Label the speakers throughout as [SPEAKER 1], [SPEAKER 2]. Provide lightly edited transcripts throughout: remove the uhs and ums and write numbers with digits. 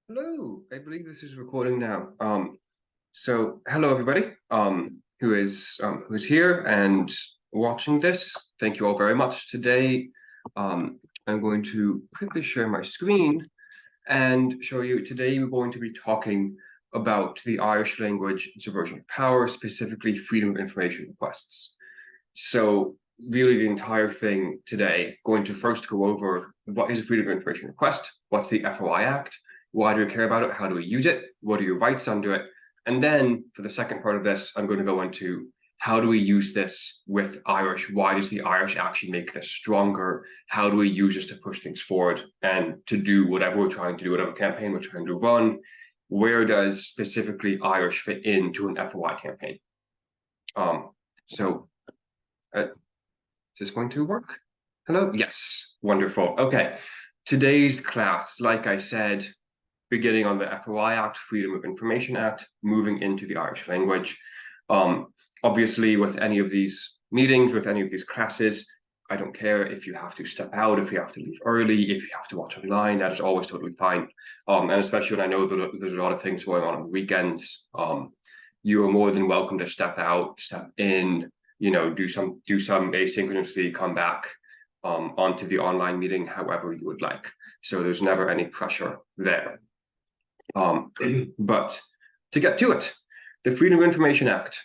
[SPEAKER 1] Hello, I believe this is recording now. So hello everybody, who is here and watching this. Thank you all very much. Today, I'm going to quickly share my screen and show you. Today, we're going to be talking about the Irish language subversion of power, specifically freedom of information requests. So really the entire thing today, going to first go over what is a freedom of information request, what's the FOI Act, why do we care about it, how do we use it, what are your rights under it, and then for the second part of this, I'm going to go into how do we use this with Irish, why does the Irish actually make this stronger, how do we use this to push things forward and to do whatever we're trying to do, whatever campaign we're trying to run, where does specifically Irish fit into an FOI campaign? So is this going to work? Hello? Yes. Wonderful. Okay. Today's class, like I said, beginning on the FOI Act, Freedom of Information Act, moving into the Irish language. Obviously, with any of these meetings, with any of these classes, I don't care if you have to step out, if you have to leave early, if you have to watch online, that is always totally fine. And especially when I know that there's a lot of things going on the weekends, you are more than welcome to step out, step in, do some asynchronously, come back onto the online meeting however you would like. So there's never any pressure there. But to get to it, the Freedom of Information Act,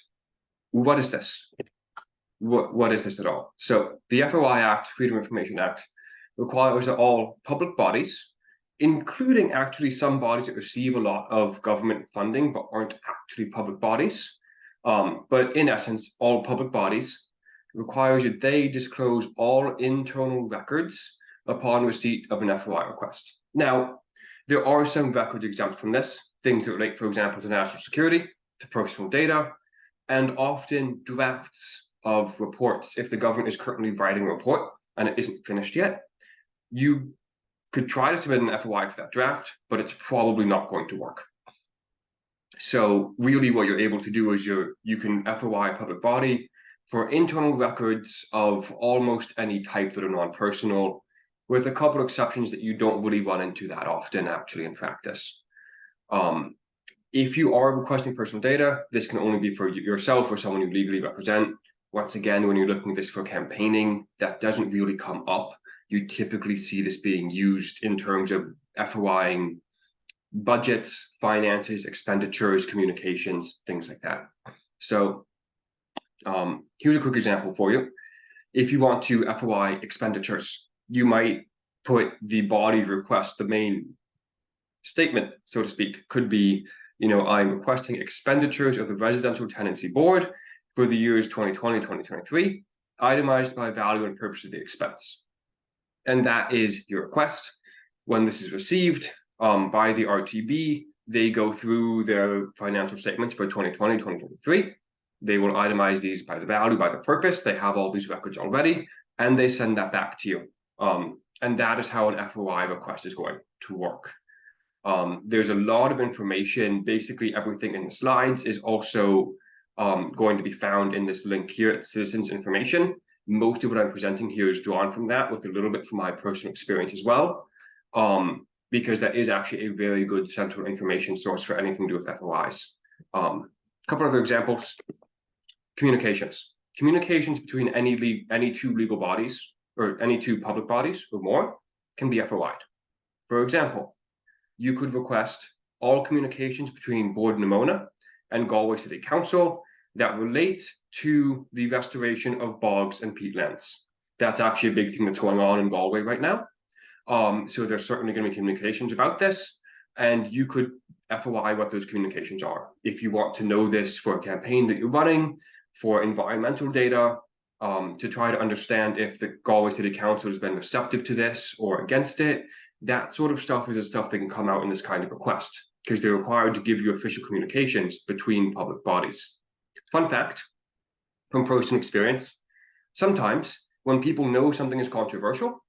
[SPEAKER 1] what is this? What is this at all? So the FOI Act, Freedom of Information Act, requires that all public bodies, including actually some bodies that receive a lot of government funding but aren't actually public bodies, but in essence, all public bodies, requires that they disclose all internal records upon receipt of an FOI request. Now, there are some records exempt from this, things that relate, for example, to national security, to personal data, and often drafts of reports. If the government is currently writing a report and it isn't finished yet, you could try to submit an FOI for that draft, but it's probably not going to work. So really what you're able to do is you can FOI a public body for internal records of almost any type that are non-personal, with a couple of exceptions that you don't really run into that often actually in practice. If you are requesting personal data, this can only be for yourself or someone you legally represent. Once again, when you're looking at this for campaigning, that doesn't really come up. You typically see this being used in terms of FOIing budgets, finances, expenditures, communications, things like that. So here's a quick example for you. If you want to FOI expenditures, you might put the body of request, the main statement, so to speak, could be, I'm requesting expenditures of the Residential Tenancy Board for the years 2020, 2023, itemized by value and purpose of the expense. And that is your request. When this is received by the RTB, they go through their financial statements for 2020, 2023. They will itemize these by the value, by the purpose. They have all these records already, and they send that back to you. And that is how an FOI request is going to work. There's a lot of information. Basically, everything in the slides is also going to be found in this link here at Citizens Information. Most of what I'm presenting here is drawn from that, with a little bit from my personal experience as well, because that is actually a very good central information source for anything to do with FOIs. A couple other examples. Communications. Communications between any two legal bodies or any two public bodies or more can be FOI'd. For example, you could request all communications between Board Nimona and Galway City Council that relate to the restoration of bogs and peatlands. That's actually a big thing that's going on in Galway right now. So there's certainly going to be communications about this, and you could FOI what those communications are. If you want to know this for a campaign that you're running, for environmental data, to try to understand if the Galway City Council has been receptive to this or against it, that sort of stuff is the stuff that can come out in this kind of request, because they're required to give you official communications between public bodies. Fun fact, from personal experience, sometimes when people know something is controversial,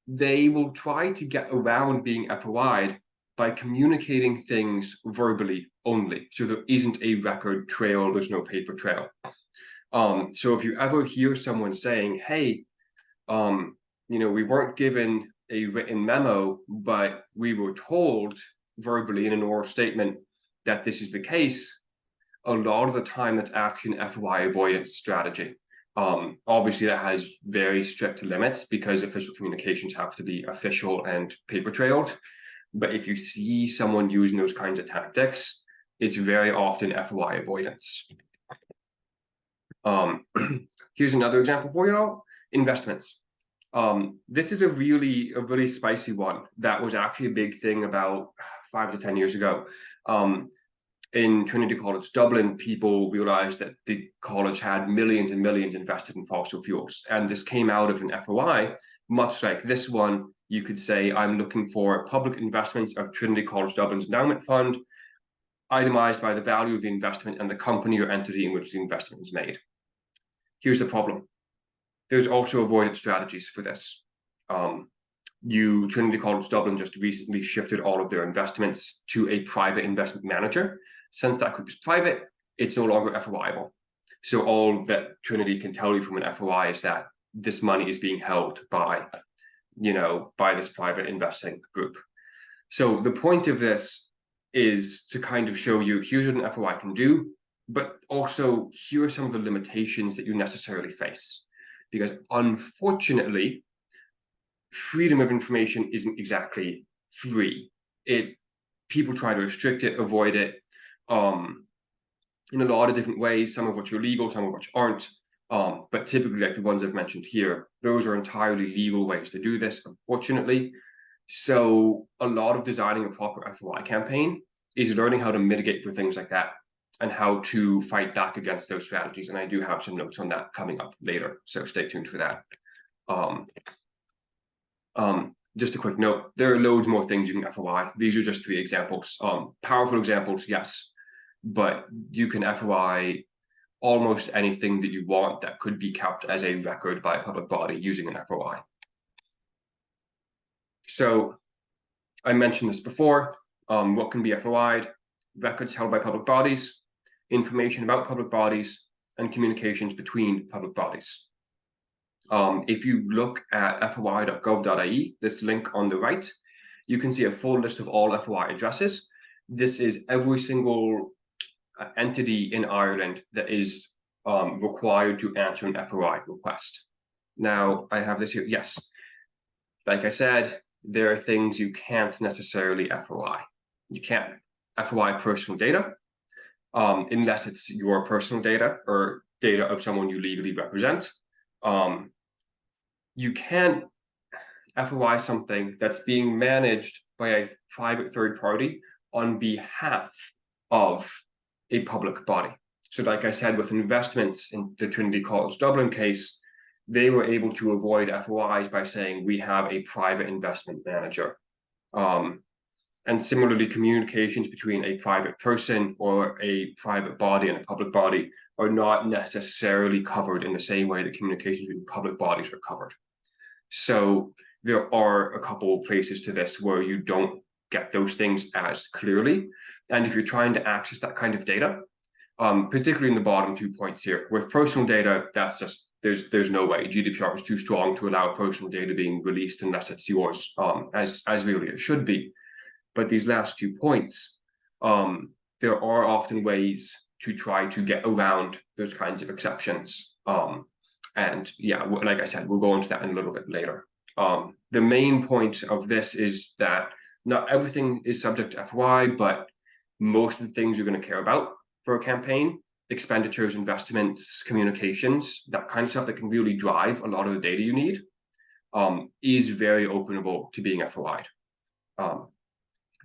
[SPEAKER 1] they will try to get around being FOI'd by communicating things verbally only. So there isn't a record trail, there's no paper trail. So if you ever hear someone saying, hey, we weren't given a written memo, but we were told verbally in an oral statement that this is the case, a lot of the time that's actually an FOI avoidance strategy. Obviously, that has very strict limits because official communications have to be official and paper trailed. But if you see someone using those kinds of tactics, it's very often FOI avoidance. Here's another example for y'all: investments. This is a really spicy one that was actually a big thing about 5 to 10 years ago. In Trinity College Dublin, people realized that the college had millions and millions invested in fossil fuels. And this came out of an FOI, much like this one. You could say, I'm looking for public investments of Trinity College Dublin's endowment fund, itemized by the value of the investment and the company or entity in which the investment is made. Here's the problem. There's also avoidance strategies for this. Trinity College Dublin just recently shifted all of their investments to a private investment manager. Since that group is private, it's no longer FOIable. So all that Trinity can tell you from an FOI is that this money is being held by, by this private investing group. So the point of this is to kind of show you, here's what an FOI can do, but also here are some of the limitations that you necessarily face. Because unfortunately, freedom of information isn't exactly free. People try to restrict it, avoid it, in a lot of different ways, some of which are legal, some of which aren't. But typically, like the ones I've mentioned here, those are entirely legal ways to do this, unfortunately. So a lot of designing a proper FOI campaign is learning how to mitigate for things like that and how to fight back against those strategies. And I do have some notes on that coming up later, so stay tuned for that. Just a quick note, there are loads more things you can FOI. These are just 3 examples. Powerful examples, yes, but you can FOI almost anything that you want that could be kept as a record by a public body using an FOI. So I mentioned this before. What can be FOI'd? Records held by public bodies, information about public bodies, and communications between public bodies. If you look at foi.gov.ie, this link on the right, you can see a full list of all FOI addresses. This is every single entity in Ireland that is required to answer an FOI request. Now, I have this here. Yes, like I said, there are things you can't necessarily FOI. You can't FOI personal data unless it's your personal data or data of someone you legally represent. You can't FOI something that's being managed by a private third party on behalf of a public body. So like I said, with investments in the Trinity College Dublin case, they were able to avoid FOIs by saying we have a private investment manager. And similarly, communications between a private person or a private body and a public body are not necessarily covered in the same way that communications between public bodies are covered. So there are a couple of places to this where you don't get those things as clearly. And if you're trying to access that kind of data, particularly in the bottom 2 points here, with personal data, that's just, there's no way. GDPR is too strong to allow personal data being released unless it's yours, as really it should be. But these last 2 points, there are often ways to try to get around those kinds of exceptions. And yeah, like I said, we'll go into that in a little bit later. The main point of this is that not everything is subject to FOI, but most of the things you're going to care about for a campaign, expenditures, investments, communications, that kind of stuff that can really drive a lot of the data you need, is very openable to being FOI'd.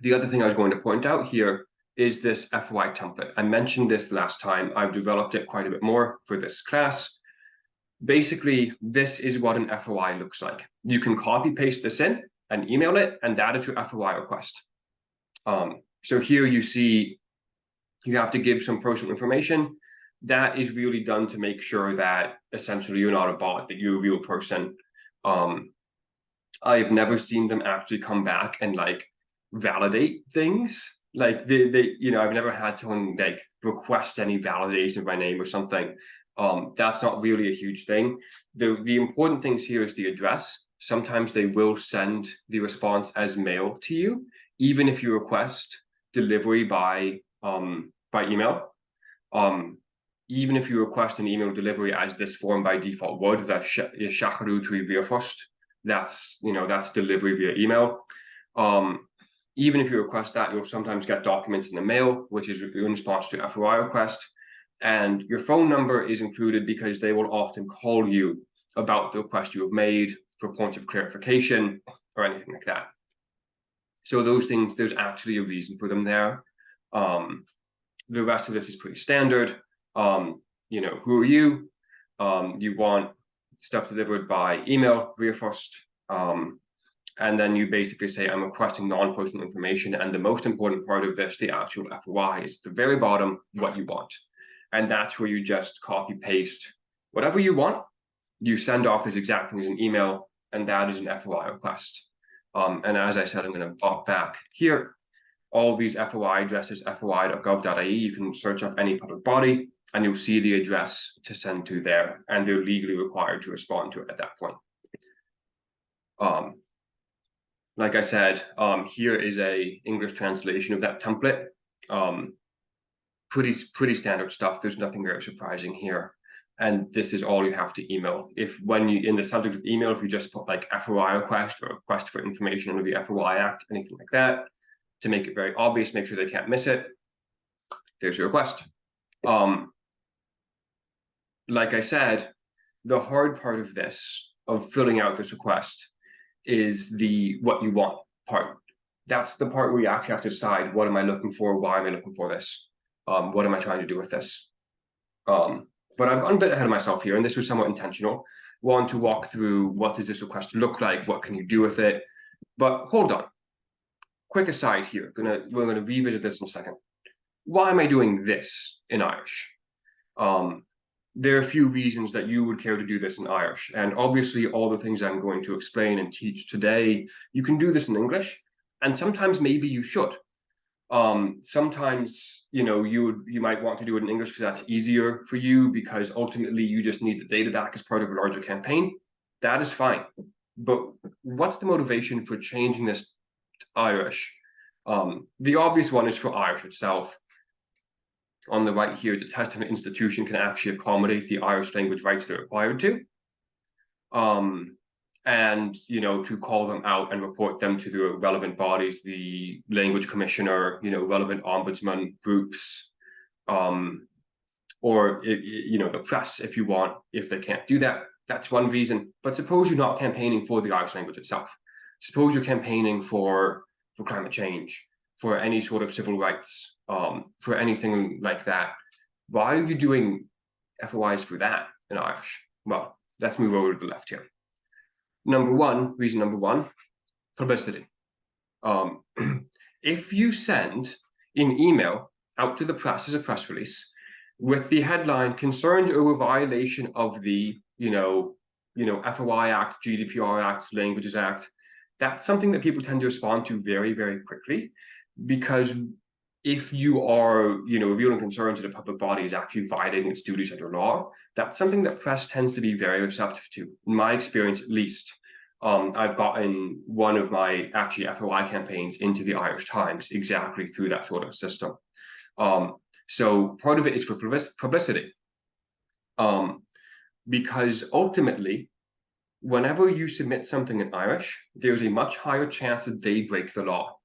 [SPEAKER 1] The other thing I was going to point out here is this FOI template. I mentioned this last time. I've developed it quite a bit more for this class. Basically, this is what an FOI looks like. You can copy paste this in and email it and add it to FOI request. So here you see you have to give some personal information. That is really done to make sure that essentially you're not a bot, that you're a real person. I've never seen them actually come back and like validate things. Like I've never had someone like request any validation of my name or something. That's not really a huge thing. The important things here is the address. Sometimes they will send the response as mail to you, even if you request delivery by email, even if you request an email delivery as this form by default would, that Shacharu to via first, that's delivery via email. Even if you request that, you'll sometimes get documents in the mail, which is in response to FOI request. And your phone number is included because they will often call you about the request you have made for points of clarification or anything like that. So those things, there's actually a reason for them there. The rest of this is pretty standard. Who are you? You want stuff delivered by email via first. And then you basically say, I'm requesting non-personal information. And the most important part of this, the actual FOI, is at the very bottom, what you want. And that's where you just copy paste whatever you want. You send off this exact thing as an email, and that is an FOI request. And as I said, I'm going to pop back here. All these FOI addresses, foi.gov.ie, you can search up any public body, and you'll see the address to send to there, and they're legally required to respond to it at that point. Like I said, here is a English translation of that template. Pretty standard stuff. There's nothing very surprising here. And this is all you have to email. When you in the subject of email, if you just put like FOI request or request for information under the FOI Act, anything like that, to make it very obvious, make sure they can't miss it, there's your request. Like I said, the hard part of this, of filling out this request, is the what you want part. That's the part where you actually have to decide, what am I looking for? Why am I looking for this? What am I trying to do with this? But I've gone a bit ahead of myself here, and this was somewhat intentional. Want to walk through, what does this request look like? What can you do with it? But hold on. Quick aside here. We're gonna revisit this in a second. Why am I doing this in Irish? There are a few reasons that you would care to do this in Irish. And obviously, all the things I'm going to explain and teach today, you can do this in English. And sometimes maybe you should. Sometimes, you might want to do it in English because that's easier for you, because ultimately you just need the data back as part of a larger campaign. That is fine. But what's the motivation for changing this to Irish? The obvious one is for Irish itself. On the right here, the testament institution can actually accommodate the Irish language rights they're required to. And to call them out and report them to the relevant bodies, the language commissioner, relevant ombudsman groups, or the press, if you want. If they can't do that, that's one reason. But suppose you're not campaigning for the Irish language itself. Suppose you're campaigning for climate change, for any sort of civil rights, for anything like that. Why are you doing FOIs for that in Irish? Well, let's move over to the left here. Reason number one, publicity. If you send an email out to the press as a press release with the headline "Concerns over violation of the FOI Act, GDPR Act, Languages Act," that's something that people tend to respond to very, very quickly, because if you are, revealing concerns that a public body is actually violating its duties under law, that's something that press tends to be very receptive to. In my experience, at least, I've gotten one of my actually FOI campaigns into the Irish Times exactly through that sort of system. So part of it is for publicity, because ultimately, whenever you submit something in Irish, there's a much higher chance that they break the law,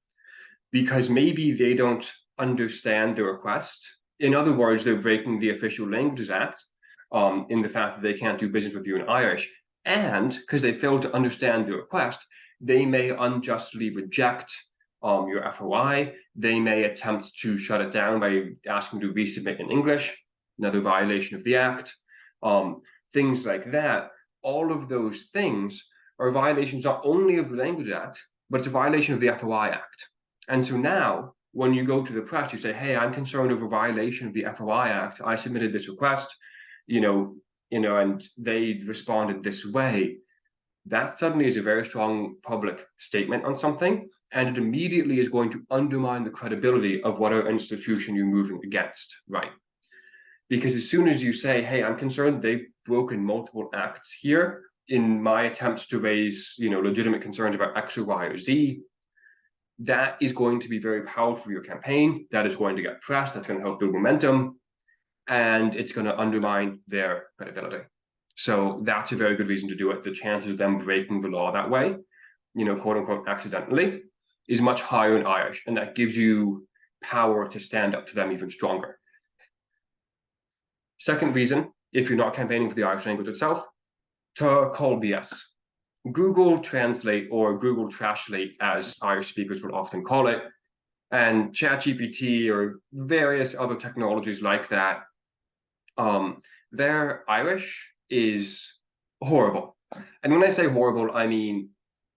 [SPEAKER 1] because maybe they don't understand the request. In other words, they're breaking the Official Languages Act in the fact that they can't do business with you in Irish. And because they fail to understand the request, they may unjustly reject your FOI. They may attempt to shut it down by asking to resubmit in English, another violation of the Act. Things like that. All of those things are violations not only of the Language Act, but it's a violation of the FOI Act. And so now, when you go to the press, you say, hey, I'm concerned over violation of the FOI Act. I submitted this request, and they responded this way. That suddenly is a very strong public statement on something, and it immediately is going to undermine the credibility of whatever institution you're moving against, right? Because as soon as you say, hey, I'm concerned they've broken multiple acts here in my attempts to raise, legitimate concerns about X or Y or Z, that is going to be very powerful for your campaign. That is going to get press. That's going to help build momentum, and it's going to undermine their credibility. So that's a very good reason to do it. The chances of them breaking the law that way, quote unquote, accidentally, is much higher in Irish, and that gives you power to stand up to them even stronger. Second reason, if you're not campaigning for the Irish language itself, to call BS. Google Translate, or Google Trashslate, as Irish speakers would often call it, and ChatGPT or various other technologies like that, their Irish is horrible. And when I say horrible, I mean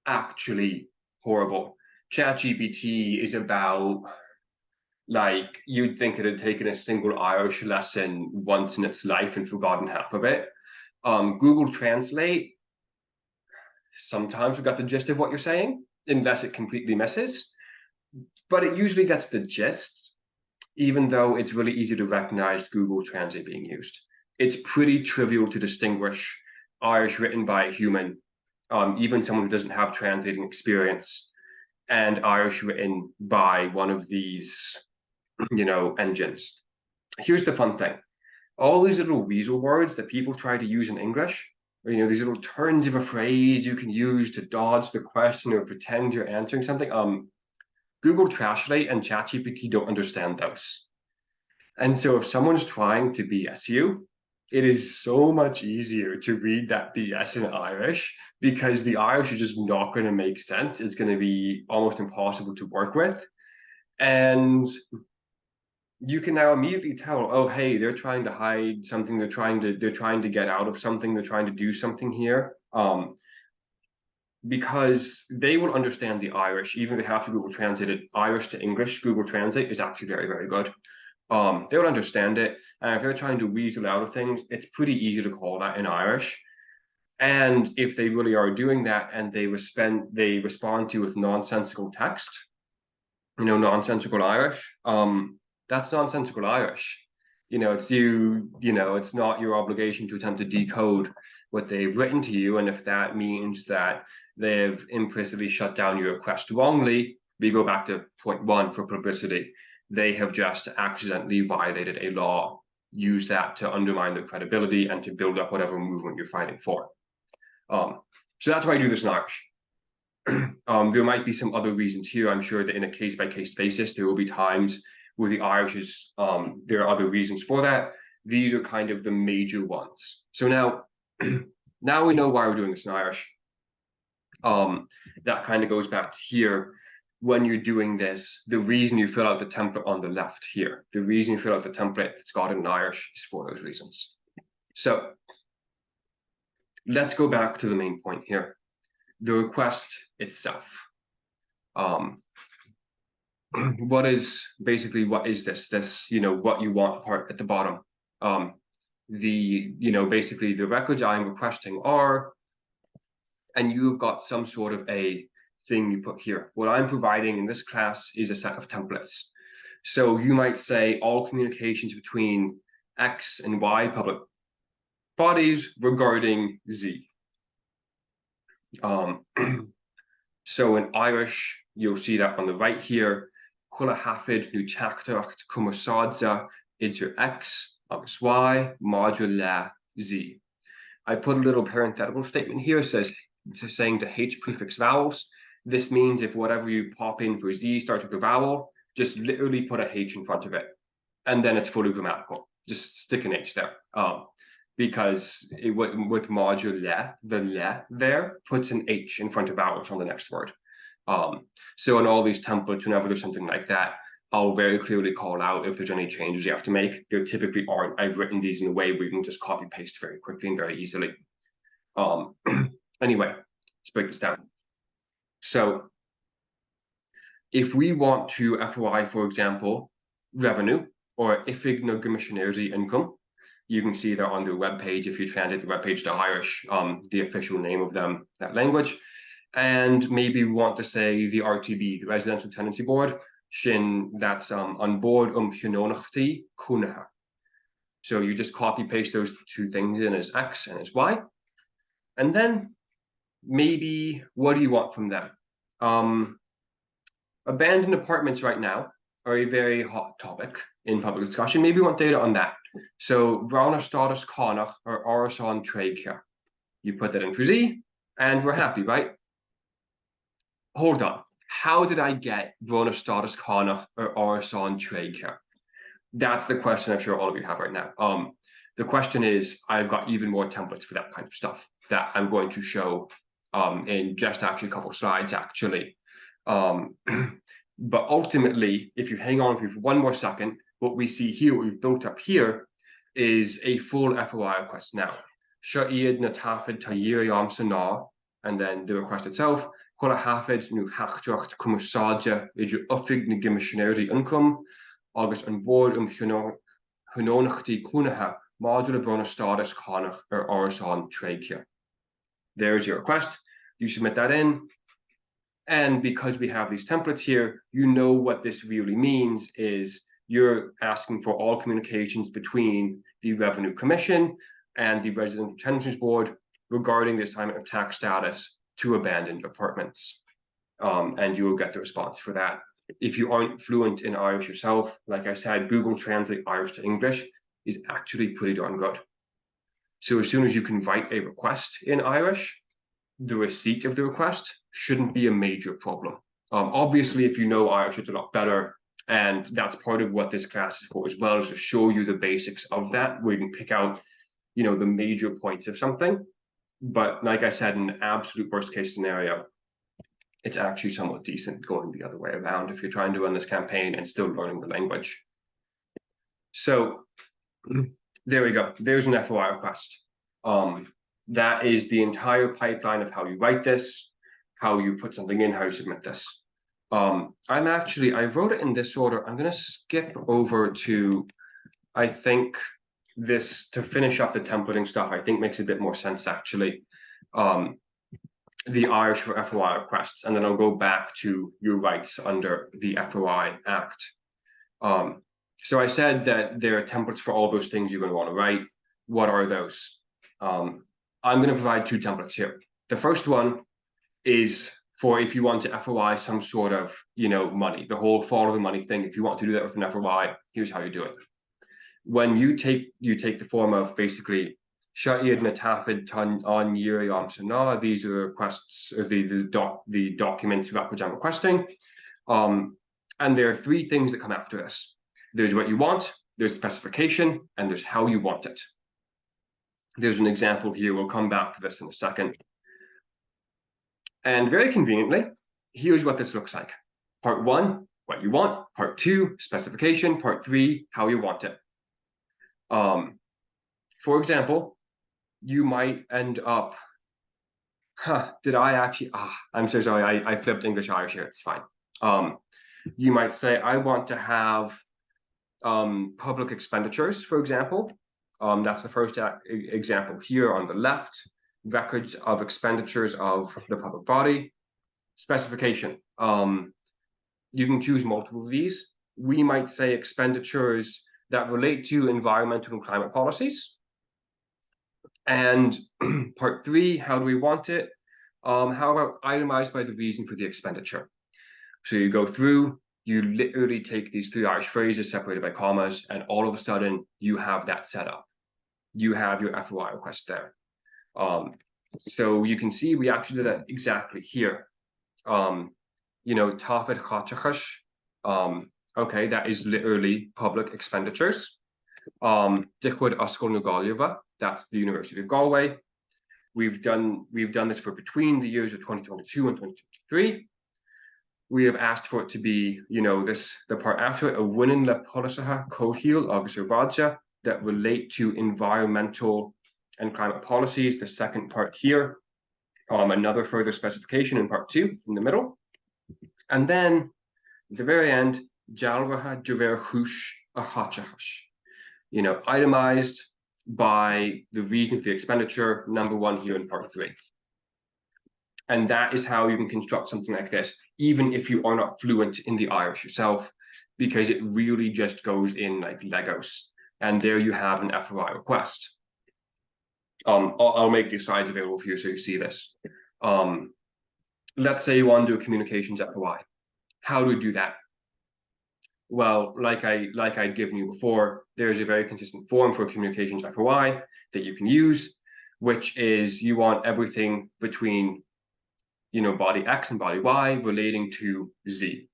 [SPEAKER 1] actually horrible. ChatGPT is about, like, you'd think it had taken a single Irish lesson once in its life and forgotten half of it. Google Translate, sometimes we got the gist of what you're saying, unless it completely misses. But it usually gets the gist, even though it's really easy to recognize Google Translate being used. It's pretty trivial to distinguish Irish written by a human, even someone who doesn't have translating experience, and Irish written by one of these, engines. Here's the fun thing. All these little weasel words that people try to use in English, or, these little turns of a phrase you can use to dodge the question or pretend you're answering something, Google Trashslate and ChatGPT don't understand those. And so if someone's trying to BS you, it is so much easier to read that BS in Irish, because the Irish is just not going to make sense. It's going to be almost impossible to work with. And you can now immediately tell, oh, hey, they're trying to hide something. They're trying to get out of something. They're trying to do something here. Because they will understand the Irish, even if they have to Google Translate it. Irish to English, Google Translate is actually very, very good. They would understand it. And if they're trying to weasel out of things, it's pretty easy to call that in Irish. And if they really are doing that and they respond to you with nonsensical text, nonsensical Irish, that's nonsensical Irish. It's not your obligation to attempt to decode what they've written to you. And if that means that they've implicitly shut down your request wrongly, we go back to point one for publicity. They have just accidentally violated a law. Use that to undermine their credibility and to build up whatever movement you're fighting for. So that's why I do this in Irish. There might be some other reasons here. I'm sure that in a case-by-case basis, there will be times where the Irish is, there are other reasons for that. These are kind of the major ones. So now, now we know why we're doing this in Irish. That kind of goes back to here. When you're doing this, the reason you fill out the template on the left here, the reason you fill out the template that's got it in Irish is for those reasons. So let's go back to the main point here, the request itself. What is this? This, what you want part at the bottom. Basically the records I'm requesting are, and you've got some sort of a thing you put here. What I'm providing in this class is a set of templates. So you might say all communications between X and Y public bodies regarding Z. So in Irish, you'll see that on the right here. Cula hafid nu chachtacht kumasadza inter X agus Y modular Z. I put a little parenthetical statement here saying to H prefix vowels. This means if whatever you pop in for Z starts with a vowel, just literally put a H in front of it. And then it's fully grammatical. Just stick an H there. Because with modular, the le there puts an H in front of vowels on the next word. So in all these templates, whenever there's something like that, I'll very clearly call out if there's any changes you have to make. There typically aren't. I've written these in a way where you can just copy paste very quickly and very easily. Anyway, let's break this down. So if we want to FOI, for example, revenue, or ifig no commissioner's income, you can see that on the web page. If you translate the web page to Irish, the official name of them, that language, and maybe we want to say the RTB, the Residential Tenancy Board, shin that's on board Hionachti Kunaha. So you just copy paste those two things in as X and as Y, and then maybe what do you want from them? abandoned apartments right now are a very hot topic in public discussion. Maybe you want data on that. So Browner status Connacht or Orison Traeger. You put that in for Z, and we're happy, right? Hold on. How did I get Browner status Connacht or Orison Traeger? That's the question I'm sure all of you have right now. The question is, I've got even more templates for that kind of stuff that I'm going to show in just actually a couple of slides, actually. But ultimately, if you hang on for one more second, what we see here, what we've built up here, is a full FOI request now. Sha'id na tafid ta'yiriam sanar, and then the request itself, Kola hafid nu hachtracht kumasaja idu ufig na gimissionary income, August on board hunonachti kunaha, module brona status kanach or orison trakia. There's your request. You submit that in. And because we have these templates here, you know what this really means is you're asking for all communications between the Revenue Commission and the Resident Retentions Board regarding the assignment of tax status to abandoned apartments. And you will get the response for that. If you aren't fluent in Irish yourself, like I said, Google Translate Irish to English is actually pretty darn good. So as soon as you can write a request in Irish, the receipt of the request shouldn't be a major problem. Obviously, if you know Irish, it's a lot better. And that's part of what this class is for as well, is to show you the basics of that, where you can pick out, the major points of something. But like I said, in an absolute worst case scenario, it's actually somewhat decent going the other way around if you're trying to run this campaign and still learning the language. So there we go. There's an FOI request. That is the entire pipeline of how you write this, how you put something in, how you submit this. I wrote it in this order. I'm going to skip over to, I think, this to finish up the templating stuff. I think makes a bit more sense, actually. The Irish for FOI requests, and then I'll go back to your rights under the FOI Act. So I said that there are templates for all those things you're going to want to write. What are those? I'm going to provide two templates here. The first one is for if you want to FOI some sort of, money, the whole follow the money thing. If you want to do that with an FOI, here's how you do it. When you take the form of basically Sha'id Natafid Ton on Yiriam Sana, these are requests, or the documents which I'm requesting. And there are three things that come after this. There's what you want, there's specification, and there's how you want it. There's an example here. We'll come back to this in a second. And very conveniently, here's what this looks like. Part 1, what you want. Part 2, specification. Part 3, how you want it. For example, you might end up, did I actually, I'm so sorry, I flipped English Irish here, it's fine. You might say, I want to have public expenditures, for example. That's the first example here on the left, records of expenditures of the public body. Specification. You can choose multiple of these. We might say expenditures that relate to environmental and climate policies. And part 3, how do we want it? How about itemized by the reason for the expenditure? So you go through, you literally take these 3 Irish phrases separated by commas, and all of a sudden you have that set up. You have your FOI request there. So you can see we actually did that exactly here. Tafid Chatachash, okay, that is literally public expenditures. Dichwyd Ysgol na Gaillimhe, that's the University of Galway. We've done this for between the years of 2022 and 2023. We have asked for it to be, the part after it, a winning le polisaha cohil agus raja that relate to environmental and climate policies. The second part here, another further specification in part 2 in the middle. And then at the very end, jalraha juver hush ahachahash, itemized by the reason for the expenditure, number 1 here in part 3. And that is how you can construct something like this, even if you are not fluent in the Irish yourself, because it really just goes in like Legos. And there you have an FOI request. I'll make these slides available for you so you see this. Let's say you want to do a communications FOI. How do we do that? Well, like I'd given you before, there's a very consistent form for communications FOI that you can use, which is you want everything between body X and body Y relating to Z.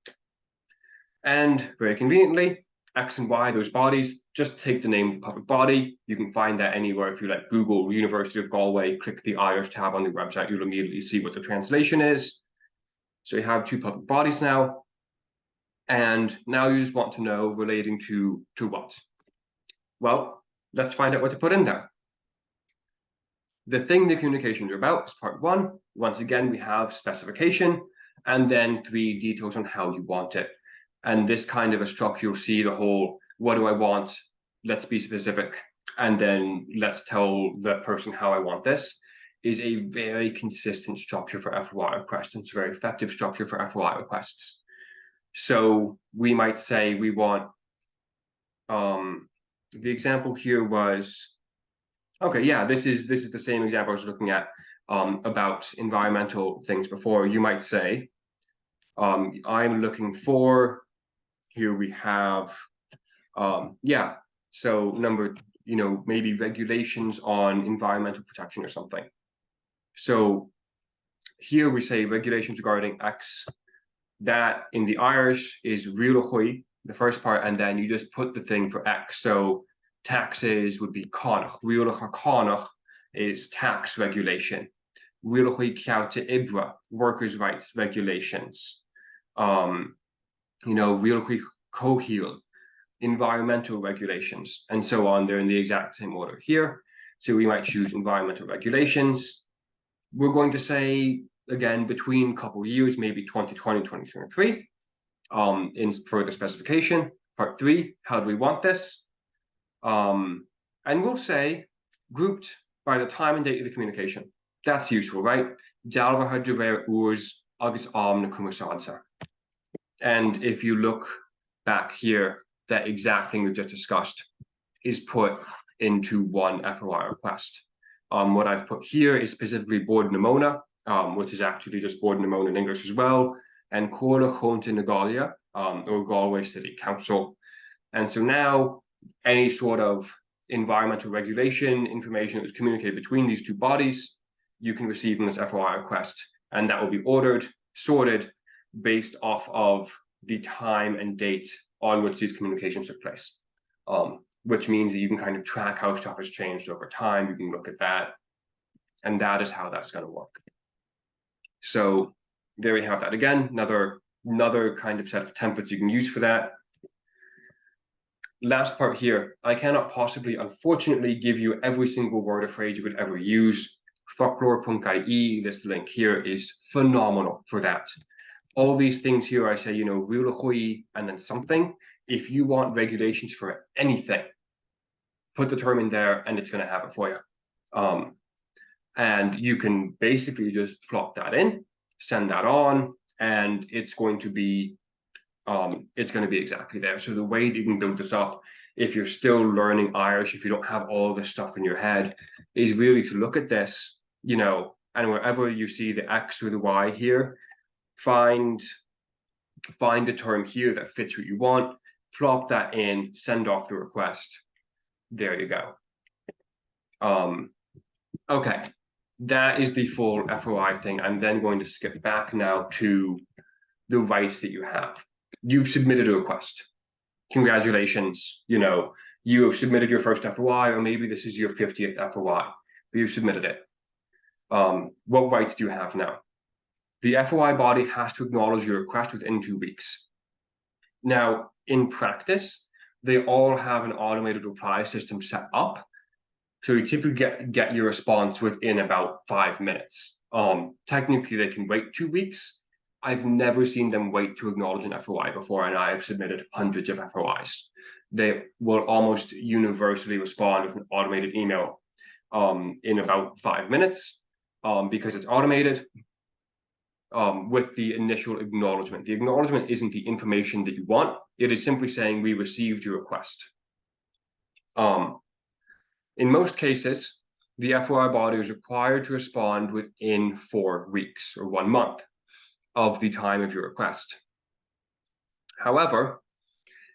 [SPEAKER 1] And very conveniently, X and Y, those bodies, just take the name of the public body. You can find that anywhere. If you like Google University of Galway, click the Irish tab on the website, you'll immediately see what the translation is. So you have two public bodies now. And now you just want to know relating to what? Well, let's find out what to put in there. The thing the communications are about is part one. Once again, we have specification and then 3 details on how you want it. And this kind of a structure, you'll see the whole, what do I want? Let's be specific. And then let's tell the person how I want this, is a very consistent structure for FOI requests. It's a very effective structure for FOI requests. So we might say we want, the example here was, okay, yeah, this is the same example I was looking at about environmental things before. You might say, I'm looking for, here we have, yeah, so number, maybe regulations on environmental protection or something. So here we say regulations regarding X. That in the Irish is riúlachui, the first part, and then you just put the thing for X. So taxes would be connach. Riúlacha connach is tax regulation. Riúlachui cealte ibra, workers' rights regulations. Riúlachui cohil, environmental regulations, and so on. They're in the exact same order here. So we might choose environmental regulations. We're going to say, again, between a couple of years, maybe 2020, 2023, in further specification. Part 3, how do we want this? And we'll say grouped by the time and date of the communication. That's useful, right? Dalva de ver urs agus na kumasadsa. And if you look back here, that exact thing we just discussed is put into one FOI request. What I've put here is specifically Board Nimona, which is actually just Board Nimona in English as well, and Córa Chonta na Galia, or Galway City Council. And so now any sort of environmental regulation information that is communicated between these two bodies, you can receive in this FOI request, and that will be ordered, sorted based off of the time and date on which these communications took place. Which means that you can kind of track how stuff has changed over time. You can look at that, and that is how that's going to work. So there we have that again, another kind of set of templates you can use for that. Last part here, I cannot possibly, unfortunately, give you every single word or phrase you would ever use. Folklore.ie, this link here is phenomenal for that. All these things here, I say, riúlachui and then something. If you want regulations for anything, put the term in there and it's going to have it for you. And you can basically just plop that in, send that on, and it's going to be exactly there. So the way that you can build this up, if you're still learning Irish, if you don't have all this stuff in your head, is really to look at this, and wherever you see the X or the Y here, find a term here that fits what you want, plop that in, send off the request. There you go. Okay, that is the full FOI thing. I'm then going to skip back now to the rights that you have. You've submitted a request. Congratulations, you have submitted your first FOI, or maybe this is your 50th FOI, but you've submitted it. What rights do you have now? The FOI body has to acknowledge your request within 2 weeks. Now, in practice, they all have an automated reply system set up. So you typically get your response within about 5 minutes. Technically, they can wait 2 weeks. I've never seen them wait to acknowledge an FOI before, and I have submitted hundreds of FOIs. They will almost universally respond with an automated email in about 5 minutes because it's automated. With the initial acknowledgement. The acknowledgement isn't the information that you want. It is simply saying we received your request. In most cases, the FOI body is required to respond within 4 weeks or 1 month of the time of your request. However,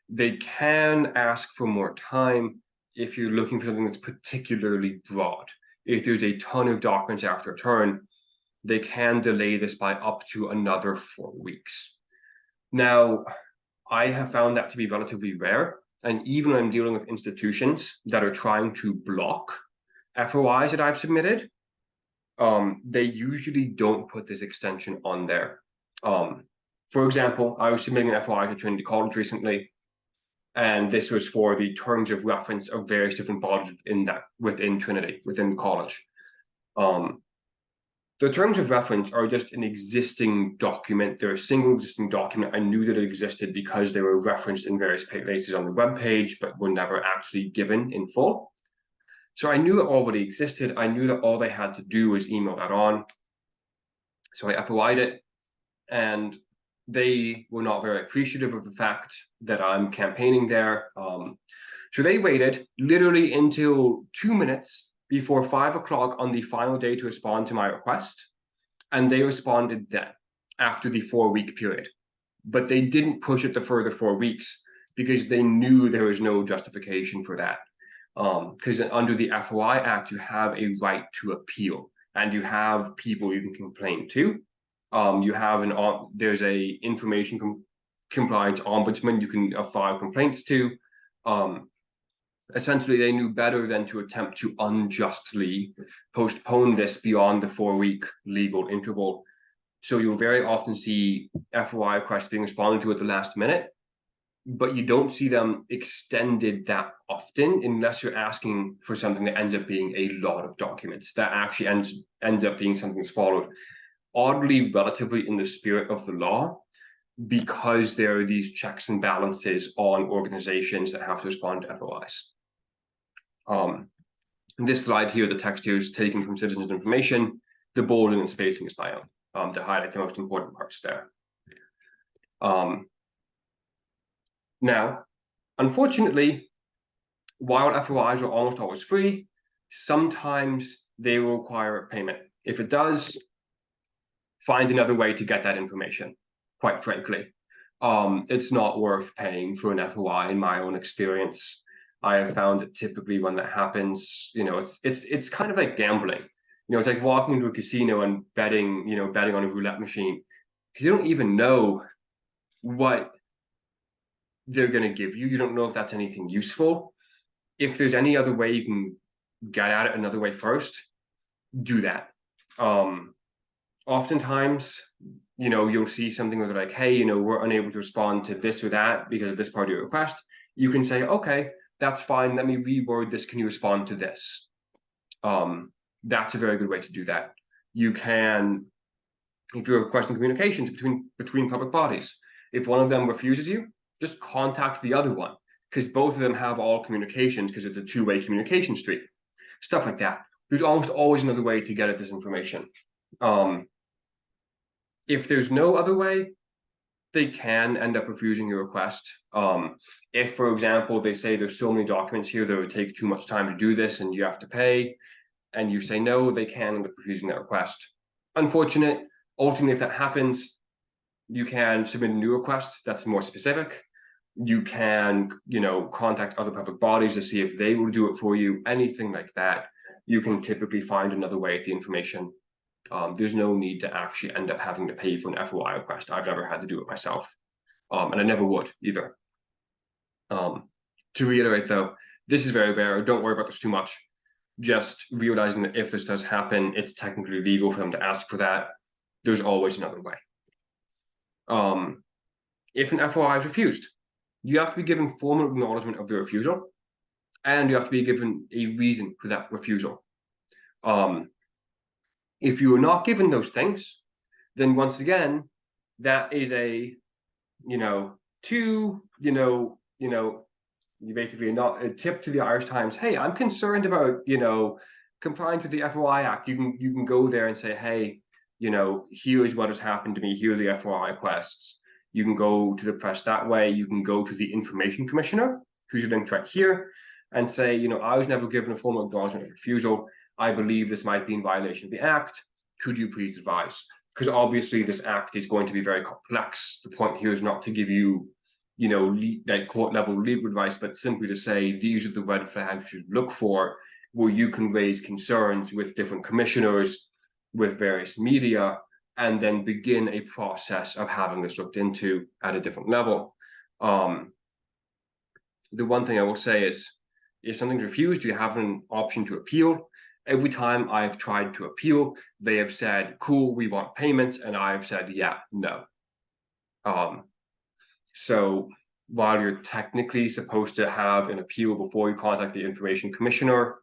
[SPEAKER 1] they can ask for more time if you're looking for something that's particularly broad. If there's a ton of documents after a turn, they can delay this by up to another 4 weeks. Now, I have found that to be relatively rare. And even when I'm dealing with institutions that are trying to block FOIs that I've submitted, they usually don't put this extension on there. For example, I was submitting an FOI to Trinity College recently, and this was for the terms of reference of various different bodies within Trinity, within the college. The terms of reference are just an existing document. They're a single existing document. I knew that it existed because they were referenced in various places on the web page, but were never actually given in full. So I knew it already existed. I knew that all they had to do was email that on. So I FOI'd it, and they were not very appreciative of the fact that I'm campaigning there. So they waited literally until 2 minutes before 5 o'clock on the final day to respond to my request. And they responded then after the 4-week period. But they didn't push it the further 4 weeks because they knew there was no justification for that. Because under the FOI Act, you have a right to appeal, and you have people you can complain to. You have there's a information compliance ombudsman you can file complaints to. Essentially, they knew better than to attempt to unjustly postpone this beyond the 4-week legal interval. So you'll very often see FOI requests being responded to at the last minute, but you don't see them extended that often unless you're asking for something that ends up being a lot of documents that actually ends up being something that's followed oddly relatively in the spirit of the law, because there are these checks and balances on organizations that have to respond to FOIs. This slide here, the text here is taken from Citizens Information. The bolding and spacing is my own to highlight the most important parts there. Now, unfortunately, while FOIs are almost always free, sometimes they will require a payment. If it does, find another way to get that information, quite frankly. It's not worth paying for an FOI in my own experience. I have found that typically when that happens, it's kind of like gambling. It's like walking into a casino and betting on a roulette machine, because you don't even know what they're going to give you. You don't know if that's anything useful. If there's any other way you can get at it another way first, do that. Oftentimes, you'll see something where they're like, hey, we're unable to respond to this or that because of this part of your request. You can say, okay, that's fine. Let me reword this. Can you respond to this? That's a very good way to do that. You can, if you're requesting communications between public bodies, if one of them refuses you, just contact the other one, because both of them have all communications, because it's a two-way communication street. Stuff like that. There's almost always another way to get at this information. If there's no other way, they can end up refusing your request. If, for example, they say there's so many documents here that it would take too much time to do this and you have to pay, and you say no, they can end up refusing that request. Unfortunate. Ultimately, if that happens, you can submit a new request that's more specific. You can, contact other public bodies to see if they will do it for you, anything like that. You can typically find another way at the information. There's no need to actually end up having to pay for an FOI request. I've never had to do it myself, and I never would either. To reiterate, though, this is very rare. Don't worry about this too much. Just realizing that if this does happen, it's technically legal for them to ask for that. There's always another way. If an FOI is refused, you have to be given formal acknowledgement of the refusal, and you have to be given a reason for that refusal. If you are not given those things, then once again, that is you basically not a tip to the Irish Times. Hey, I'm concerned about compliance with the FOI Act. You can go there and say, hey, here is what has happened to me. Here are the FOI requests. You can go to the press that way. You can go to the Information Commissioner, who's linked right here, and say, I was never given a formal acknowledgement of refusal. I believe this might be in violation of the Act. Could you please advise? Because obviously this Act is going to be very complex. The point here is not to give you like court level legal advice, but simply to say these are the red flags you should look for, where you can raise concerns with different commissioners, with various media, and then begin a process of having this looked into at a different level. The one thing I will say is, if something's refused, you have an option to appeal. Every time I've tried to appeal, they have said, cool, we want payment, and I've said, yeah, no. So while you're technically supposed to have an appeal before you contact the information commissioner,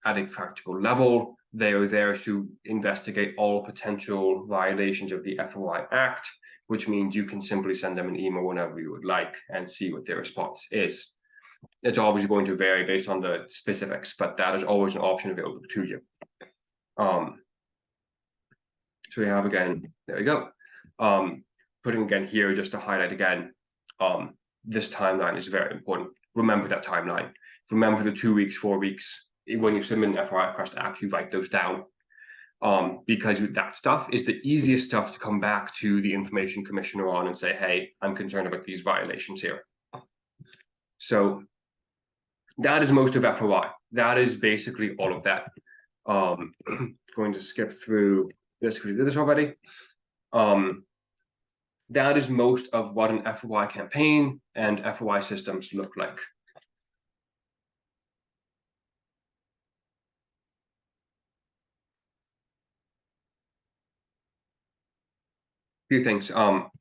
[SPEAKER 1] at a practical level, they are there to investigate all potential violations of the FOI Act, which means you can simply send them an email whenever you would like and see what their response is. It's always going to vary based on the specifics, but that is always an option available to you. So we have again, there we go. Putting again here just to highlight again, this timeline is very important. Remember that timeline. Remember the 2 weeks, 4 weeks. When you submit an FOI request to actually write those down. Because that stuff is the easiest stuff to come back to the information commissioner on and say, hey, I'm concerned about these violations here. So that is most of FOI. That is basically all of that. Going to skip through this because we did this already. That is most of what an FOI campaign and FOI systems look like. Few things. How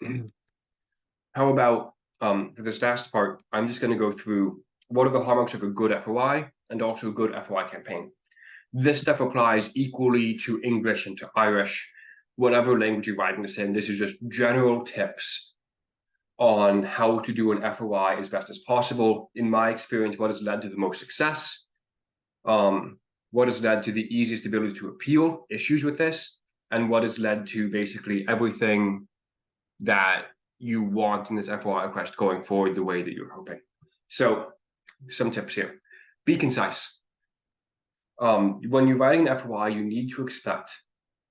[SPEAKER 1] about for this last part, I'm just going to go through what are the hallmarks of a good FOI and also a good FOI campaign. This stuff applies equally to English and to Irish, whatever language you're writing this in. This is just general tips on how to do an FOI as best as possible. In my experience, what has led to the most success, what has led to the easiest ability to appeal issues with this, and what has led to basically everything that you want in this FOI request going forward the way that you're hoping. So some tips here. Be concise. When you're writing an FOI, you need to expect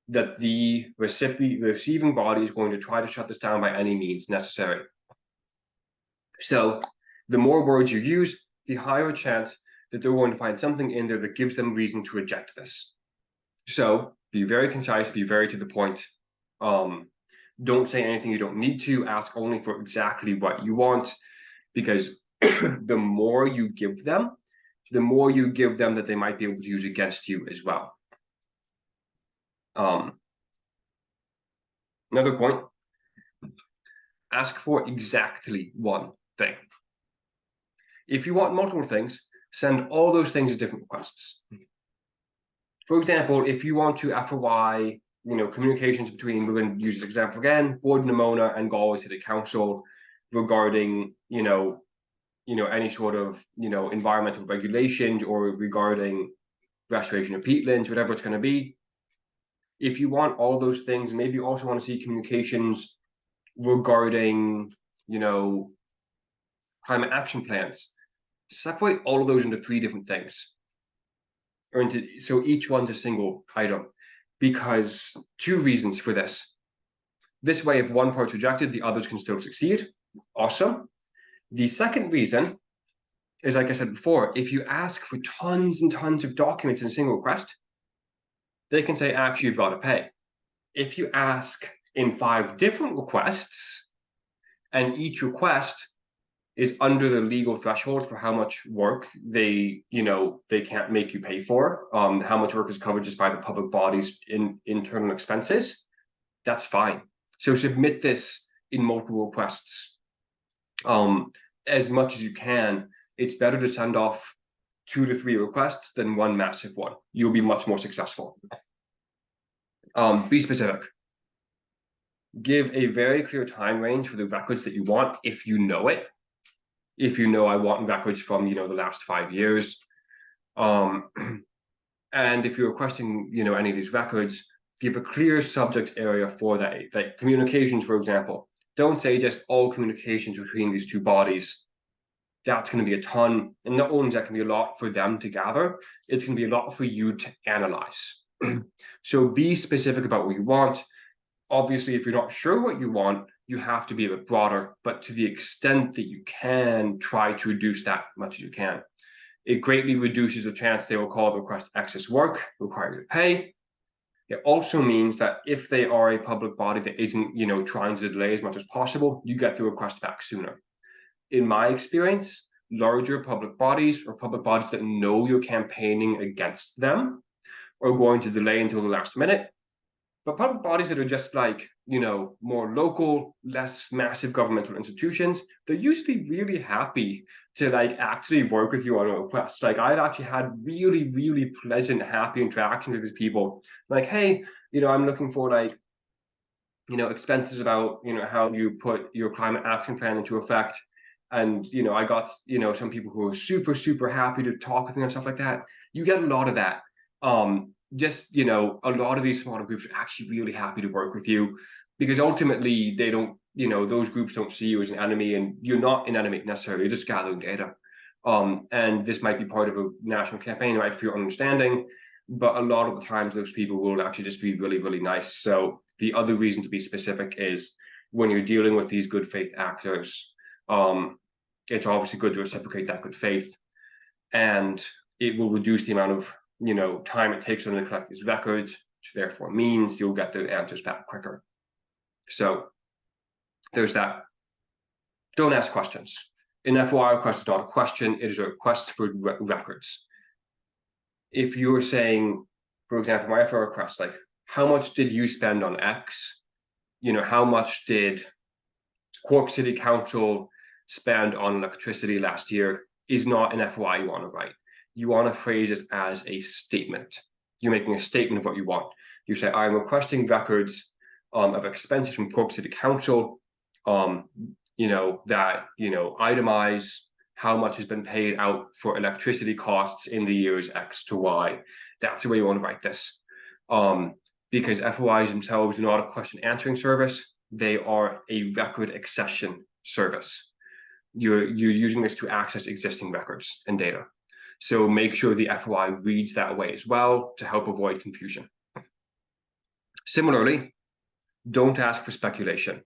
[SPEAKER 1] that the receiving body is going to try to shut this down by any means necessary. So the more words you use, the higher a chance that they're going to find something in there that gives them reason to reject this. So be very concise, be very to the point. Don't say anything you don't need to. Ask only for exactly what you want, because the more you give them, that they might be able to use against you as well. Another point, ask for exactly one thing. If you want multiple things, send all those things as different requests. For example, if you want to FOI, communications between, we're going to use this example again, Board Nimona and Galway City Council regarding, any sort of, environmental regulations or regarding restoration of peatlands, whatever it's going to be. If you want all those things, maybe you also want to see communications regarding, climate action plans. Separate all of those into 3 different things, so each one's a single item, because 2 reasons for this. This way, if one part's rejected, the others can still succeed. Awesome. The second reason is, like I said before, if you ask for tons and tons of documents in a single request, they can say, actually, you've got to pay. If you ask in 5 different requests, and each request is under the legal threshold for how much work they can't make you pay for, how much work is covered just by the public body's internal expenses, that's fine. So submit this in multiple requests as much as you can. It's better to send off 2 to 3 requests than one massive one. You'll be much more successful. Be specific. Give a very clear time range for the records that you want, if you know it. If you know, I want records from, the last 5 years. And if you're requesting, any of these records, give a clear subject area for that. Like communications, for example. Don't say just all communications between these 2 bodies. That's going to be a ton. And not only is that going to be a lot for them to gather, it's going to be a lot for you to analyze. So be specific about what you want. Obviously, if you're not sure what you want, you have to be a bit broader, but to the extent that you can, try to reduce that much as you can. It greatly reduces the chance they will call the request excess work, require you to pay. It also means that if they are a public body that isn't, trying to delay as much as possible, you get the request back sooner. In my experience, larger public bodies or public bodies that know you're campaigning against them are going to delay until the last minute. But public bodies that are just like, more local, less massive governmental institutions, they're usually really happy to like actually work with you on a request. Like I've actually had really, really pleasant, happy interactions with these people. Like, hey, I'm looking for like, expenses about, how you put your climate action plan into effect. And, I got, some people who are super, super happy to talk with me and stuff like that. You get a lot of that. Just, a lot of these smaller groups are actually really happy to work with you because ultimately they don't, those groups don't see you as an enemy, and you're not an enemy necessarily, you're just gathering data. And this might be part of a national campaign, right, for your understanding, but a lot of the times those people will actually just be really, really nice. So the other reason to be specific is when you're dealing with these good faith actors, it's obviously good to reciprocate that good faith, and it will reduce the amount of time it takes them to collect these records, which therefore means you'll get the answers back quicker. So there's that. Don't ask questions. An FOI request is not a question, it is a request for records. If you were saying, for example, my FOI request, like, how much did you spend on X? How much did Cork City Council spend on electricity last year is not an FOI you want to write. You want to phrase it as a statement. You're making a statement of what you want. You say, I'm requesting records of expenses from Cork City Council, that, itemize how much has been paid out for electricity costs in the years X to Y. That's the way you want to write this. Because FOIs themselves are not a question answering service. They are a record accession service. You're using this to access existing records and data. So make sure the FOI reads that way as well to help avoid confusion. Similarly, don't ask for speculation.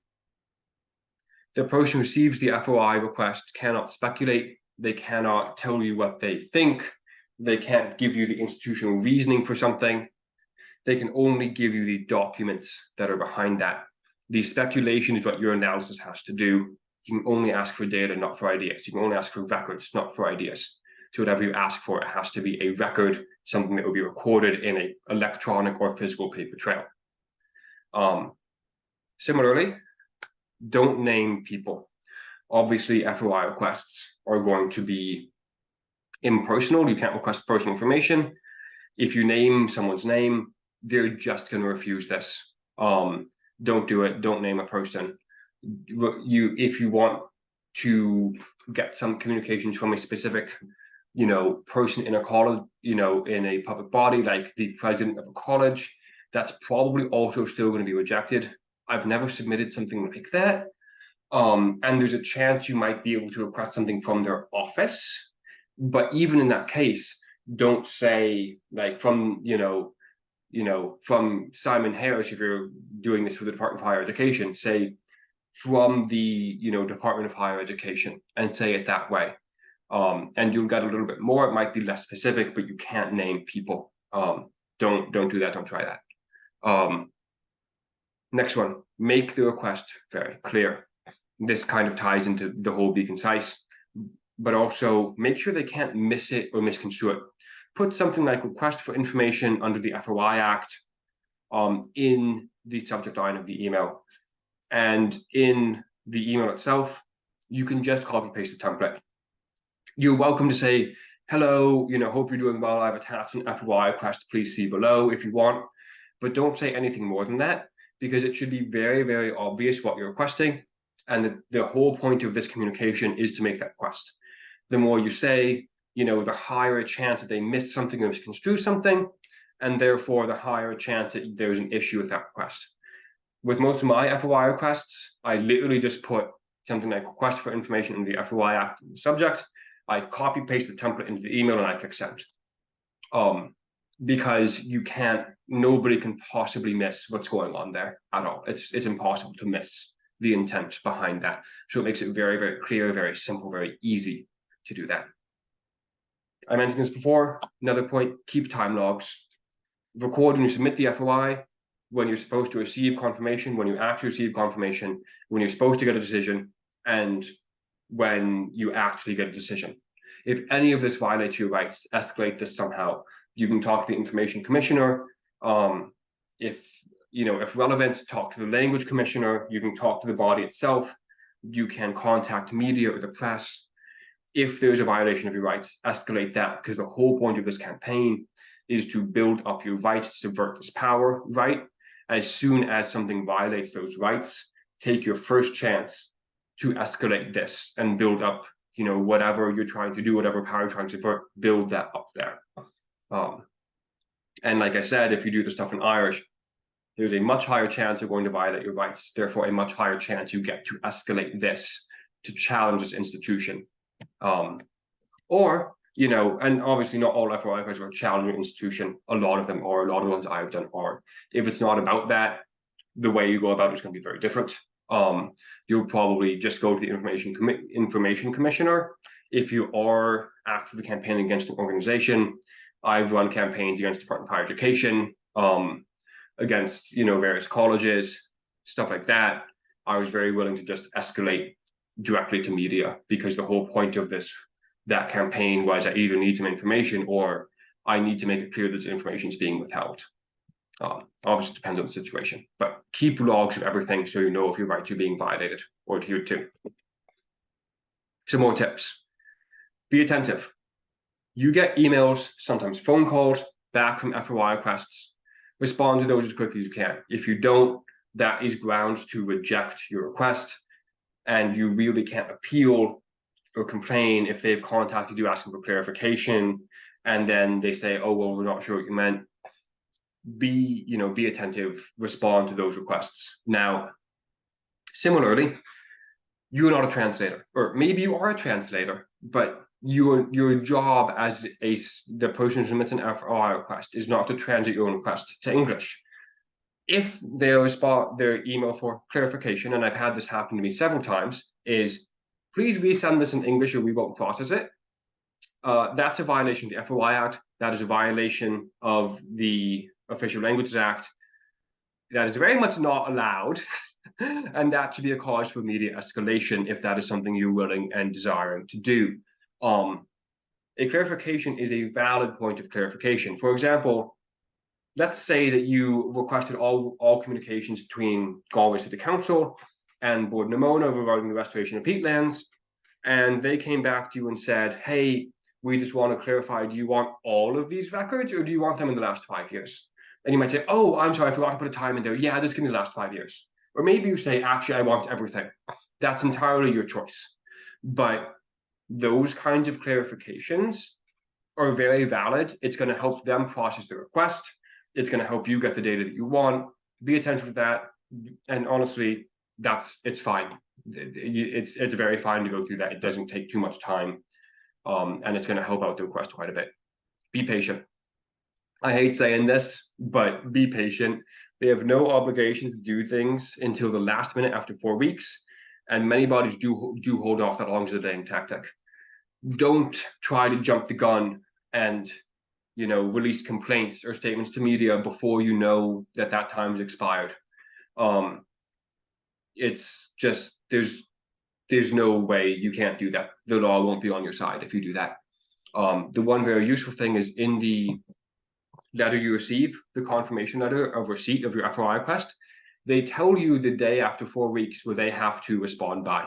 [SPEAKER 1] The person who receives the FOI request cannot speculate. They cannot tell you what they think. They can't give you the institutional reasoning for something. They can only give you the documents that are behind that. The speculation is what your analysis has to do. You can only ask for data, not for ideas. You can only ask for records, not for ideas. So whatever you ask for, it has to be a record, something that will be recorded in an electronic or physical paper trail. Similarly, don't name people. Obviously, FOI requests are going to be impersonal. You can't request personal information. If you name someone's name, they're just going to refuse this. Don't do it. Don't name a person. If you want to get some communications from a specific, person in a college, in a public body, like the president of a college, that's probably also still going to be rejected. I've never submitted something like that. And there's a chance you might be able to request something from their office. But even in that case, don't say like from, from Simon Harris, if you're doing this for the Department of Higher Education, say from the, Department of Higher Education, and say it that way. And you'll get a little bit more. It might be less specific, but you can't name people. Don't do that. Don't try that. Next one, make the request very clear. This kind of ties into the whole be concise, but also make sure they can't miss it or misconstrue it. Put something like request for information under the FOI Act in the subject line of the email. And in the email itself, you can just copy paste the template. You're welcome to say, hello, hope you're doing well. I've attached an FOI request, please see below if you want, but don't say anything more than that, because it should be very, very obvious what you're requesting. And the whole point of this communication is to make that request. The more you say, the higher a chance that they miss something or misconstrue something, and therefore the higher a chance that there's an issue with that request. With most of my FOI requests, I literally just put something like request for information in the FOI Act in the subject. I copy paste the template into the email and I click send. Because nobody can possibly miss what's going on there at all. It's impossible to miss the intent behind that. So it makes it very, very clear, very simple, very easy to do that. I mentioned this before. Another point, keep time logs. Record when you submit the FOI, when you're supposed to receive confirmation, when you actually receive confirmation, when you're supposed to get a decision, and when you actually get a decision. If any of this violates your rights, escalate this somehow. You can talk to the information commissioner. If relevant, talk to the language commissioner. You can talk to the body itself. You can contact media or the press. If there's a violation of your rights, escalate that, because the whole point of this campaign is to build up your rights to subvert this power, right? As soon as something violates those rights, take your first chance to escalate this and build up, whatever you're trying to do, whatever power you're trying to subvert, build that up there. And like I said, if you do the stuff in Irish, there's a much higher chance you're going to violate your rights, therefore a much higher chance you get to escalate this to challenge this institution. And obviously not all FOI requests are challenging institution. A lot of them are, a lot of the ones I've done are. If it's not about that, the way you go about it is going to be very different. You'll probably just go to the information commissioner. If you are actively campaigning against an organization, I've run campaigns against Department of Higher Education, against various colleges, stuff like that. I was very willing to just escalate directly to media, because the whole point of that campaign was I either need some information or I need to make it clear that this information is being withheld. Obviously, it depends on the situation, but keep logs of everything so you know if your rights are being violated or adhered to. Some more tips. Be attentive. You get emails, sometimes phone calls, back from FOI requests. Respond to those as quickly as you can. If you don't, that is grounds to reject your request, and you really can't appeal or complain if they've contacted you asking for clarification, and then they say, oh, well, we're not sure what you meant. Be attentive, respond to those requests. Now, similarly, you're not a translator, or maybe you are a translator, but your job as the person who submits an FOI request is not to translate your own request to English. If they respond their email for clarification, and I've had this happen to me several times, is please resend this in English or we won't process it. That's a violation of the FOI Act. That is a violation of the Official Languages Act. That is very much not allowed. And that should be a cause for immediate escalation if that is something you're willing and desiring to do. A clarification is a valid point of clarification. For example, let's say that you requested all communications between Galway City Council and Board Namona regarding the restoration of peatlands, and they came back to you and said, hey, we just want to clarify, do you want all of these records or do you want them in the last 5 years? And you might say, oh, I'm sorry, I forgot to put a time in there. Yeah, just give me the last 5 years. Or maybe you say, actually, I want everything. That's entirely your choice. But those kinds of clarifications are very valid. It's going to help them process the request. It's going to help you get the data that you want. Be attentive to that. And honestly, it's fine. It's very fine to go through that. It doesn't take too much time. And it's going to help out the request quite a bit. Be patient. I hate saying this, but be patient. They have no obligation to do things until the last minute after 4 weeks. And many bodies do hold off that long as a delaying tactic. Don't try to jump the gun and release complaints or statements to media before you know that time is expired. It's just there's no way, you can't do that. The law won't be on your side if you do that. The one very useful thing is in the letter you receive, the confirmation letter of receipt of your FOI request, they tell you the day after 4 weeks where they have to respond by.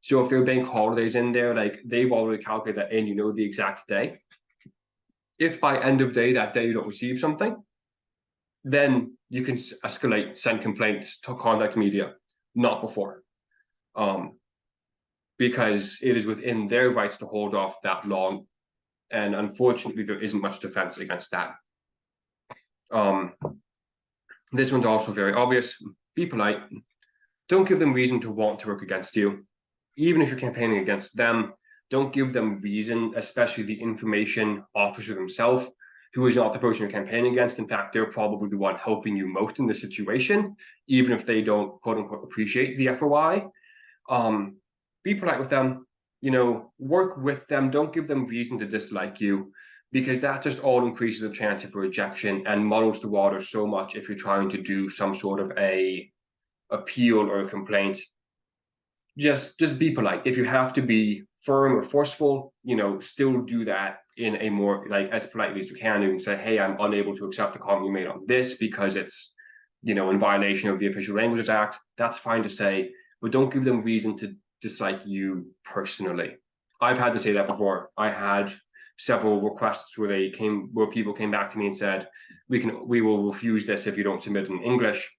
[SPEAKER 1] So if there are bank holidays in there, like they've already calculated that in, the exact day. If by end of day, that day you don't receive something, then you can escalate, send complaints to contact media, not before. Because it is within their rights to hold off that long. And unfortunately, there isn't much defense against that. This one's also very obvious. Be polite. Don't give them reason to want to work against you. Even if you're campaigning against them, don't give them reason, especially the information officer themselves, who is not the person you're campaigning against. In fact, they're probably the one helping you most in this situation, even if they don't quote unquote appreciate the FOI. Be polite with them, work with them. Don't give them reason to dislike you, because that just all increases the chance of rejection and muddles the water so much if you're trying to do some sort of a appeal or a complaint. Just be polite. If you have to be firm or forceful, still do that in a more as politely as you can. You can say, hey, I'm unable to accept the comment you made on this because it's in violation of the Official Languages Act. That's fine to say, but don't give them reason to dislike you personally. I've had to say that before. I had several requests where people came back to me and said, we will refuse this if you don't submit in English.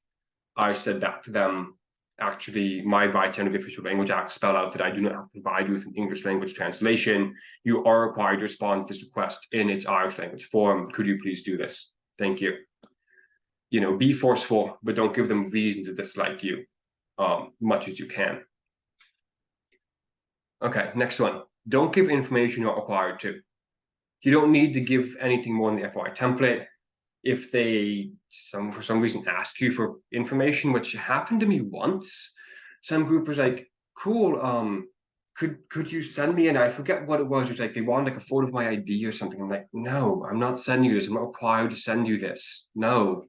[SPEAKER 1] I said back to them, actually, my rights under the Official Language Act spell out that I do not have to provide you with an English language translation. You are required to respond to this request in its Irish language form. Could you please do this? Thank you. Be forceful, but don't give them reason to dislike you much as you can. Okay, next one. Don't give information you're not required to. You don't need to give anything more than the FOI template. If they, for some reason, ask you for information, which happened to me once, some group was like, cool, could you send me, and I forget what it was like they wanted like a photo of my ID or something. I'm like, no, I'm not sending you this. I'm not required to send you this. No,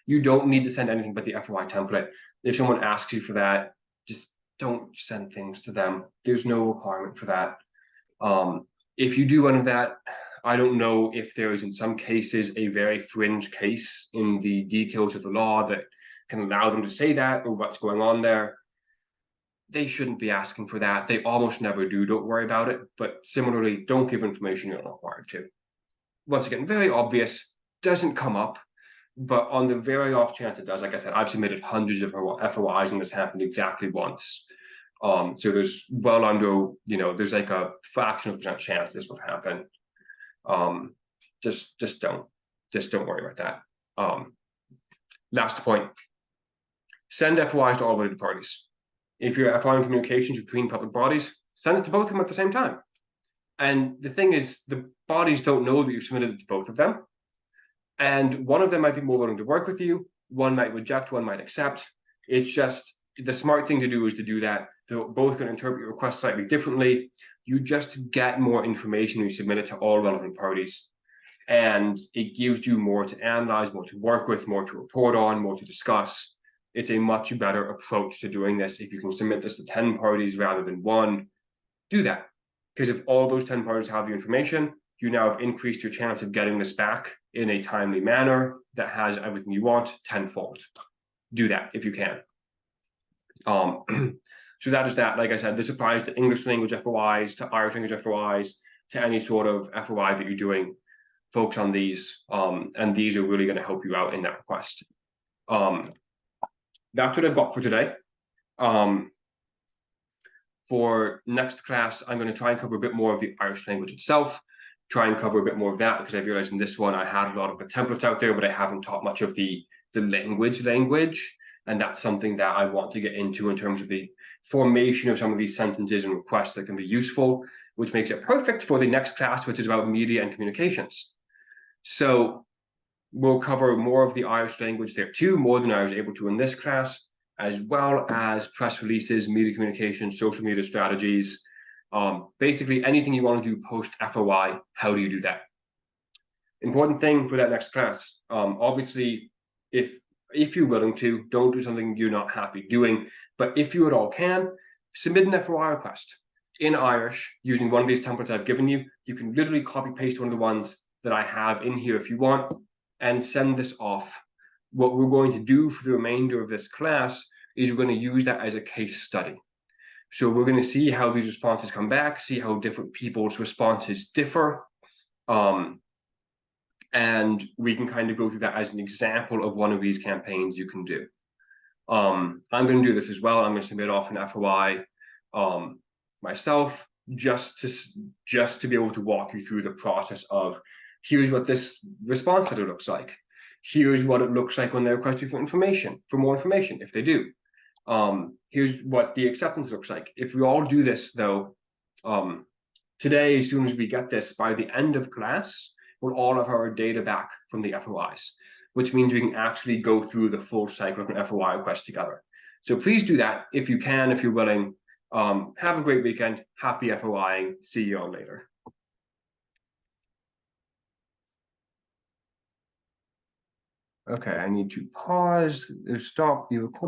[SPEAKER 1] you don't need to send anything but the FOI template. If someone asks you for that, just don't send things to them. There's no requirement for that. If you do any of that, I don't know if there is, in some cases, a very fringe case in the details of the law that can allow them to say that, or what's going on there. They shouldn't be asking for that. They almost never do. Don't worry about it. But similarly, don't give information you're not required to. Once again, very obvious, doesn't come up, but on the very off chance it does, like I said, I've submitted hundreds of FOIs and this happened exactly once. So there's well under, there's like a fraction of a % chance this would happen. Just don't worry about that. Last point, send FOIs to all related parties. If you're FOIing communications between public bodies, send it to both of them at the same time. And the thing is, the bodies don't know that you've submitted it to both of them. And one of them might be more willing to work with you. One might reject, one might accept. It's just, the smart thing to do is to do that. They're both going to interpret your request slightly differently. You just get more information when you submit it to all relevant parties. And it gives you more to analyze, more to work with, more to report on, more to discuss. It's a much better approach to doing this. If you can submit this to 10 parties rather than one, do that. Because if all those 10 parties have your information, you now have increased your chance of getting this back in a timely manner that has everything you want tenfold. Do that if you can. So that is that. Like I said, this applies to English language FOIs, to Irish language FOIs, to any sort of FOI that you're doing. Focus on these, and these are really going to help you out in that request. That's what I've got for today. For next class, I'm going to try and cover a bit more of the Irish language itself, try and cover a bit more of that, because I realized in this one I had a lot of the templates out there, but I haven't taught much of the language, and that's something that I want to get into in terms of the formation of some of these sentences and requests that can be useful, which makes it perfect for the next class, which is about media and communications. So we'll cover more of the Irish language there too, more than I was able to in this class, as well as press releases, media communication, social media strategies, basically anything you want to do post FOI. How do you do that? Important thing for that next class. Obviously, if you're willing to, don't do something you're not happy doing, but if you at all can, submit an FOI request in Irish using one of these templates I've given you. You can literally copy paste one of the ones that I have in here if you want, and send this off. What we're going to do for the remainder of this class is we're going to use that as a case study. So we're going to see how these responses come back, see how different people's responses differ, and we can kind of go through that as an example of one of these campaigns you can do. I'm going to do this as well. I'm going to submit off an FOI myself, just to be able to walk you through the process of, here's what this response letter looks like. Here's what it looks like when they request you for more information, if they do. Here's what the acceptance looks like. If we all do this, though, today, as soon as we get this, by the end of class, with all of our data back from the FOIs, which means we can actually go through the full cycle of an FOI request together. So please do that if you can, if you're willing. Have a great weekend. Happy FOIing. See you all later. Okay, I need to pause, stop the recording.